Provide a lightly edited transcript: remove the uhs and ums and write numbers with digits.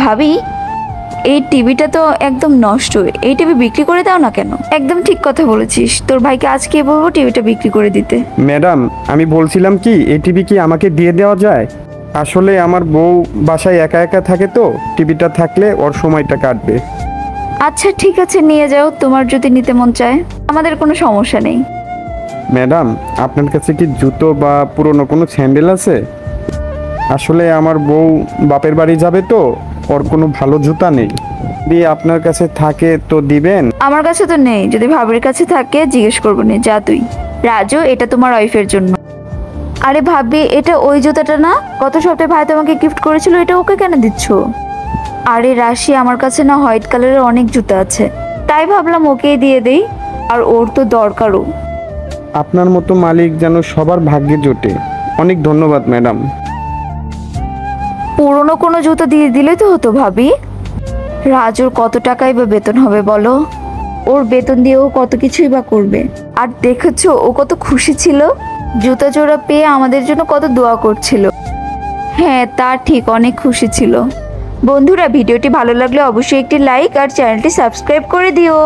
ভাবি, এই টিভিটা তো একদম নষ্ট। এই টিভি বিক্রি করে দাও না কেন? একদম ঠিক কথা বলেছিস, তোর ভাইকে আজকে বলবো টিভিটা বিক্রি করে দিতে। ম্যাডাম, আমি বলছিলাম কি এই টিভি কি আমাকে দিয়ে দেওয়া যায়? আসলে আমার বউ বাসায় একা একা থাকে, তো টিভিটা থাকলে ওর সময়টা কাটবে। আচ্ছা ঠিক আছে, নিয়ে যাও, তোমার যদি নিতে মন চায়, আমাদের কোনো সমস্যা নেই। ম্যাডাম, আপনার কাছে কি জুতো বা পুরনো কোনো স্যান্ডেল আছে? আসলে আমার বউ বাপের বাড়ি যাবে, তো ওর কোনো ভালো জুতা নেই। যদি আপনার কাছে থাকে তো দিবেন। আমার কাছে তো নেই, যদি ভাবির কাছে থাকে জিজ্ঞেস করবো না। যা তুই। রাজু, এটা তোমার ওয়াইফের জন্য। আরে ভাবি, এটা ওই জুতাটা না? গত সপ্তাহে ভাই তোমাকে গিফট করেছিল, এটা ওকে কেন দিচ্ছ? আরে রাশি, আমার কাছে না হোয়াইট কালারের অনেক জুতা আছে, তাই ভাবলাম ওকেই দিয়ে দেই। আর ওর তো দরকারও। আপনার মতো মালিক যেন সবার ভাগ্যে জোটে। অনেক ধন্যবাদ ম্যাডাম। পুরনো কোনো জুতো দিয়ে দিলে তো হতো ভাবি। রাজুর কত টাকাই বা বেতন হবে বলো? ওর বেতন দিয়ে ও কত কিছুই বা করবে। আর দেখেছো ও কত খুশি ছিল, জুতা জোড়া পেয়ে আমাদের জন্য কত দোয়া করছিল। হ্যাঁ, তা ঠিক, অনেক খুশি ছিল। বন্ধুরা, ভিডিওটি ভালো লাগলে অবশ্যই একটি লাইক আর চ্যানেলটি সাবস্ক্রাইব করে দিও।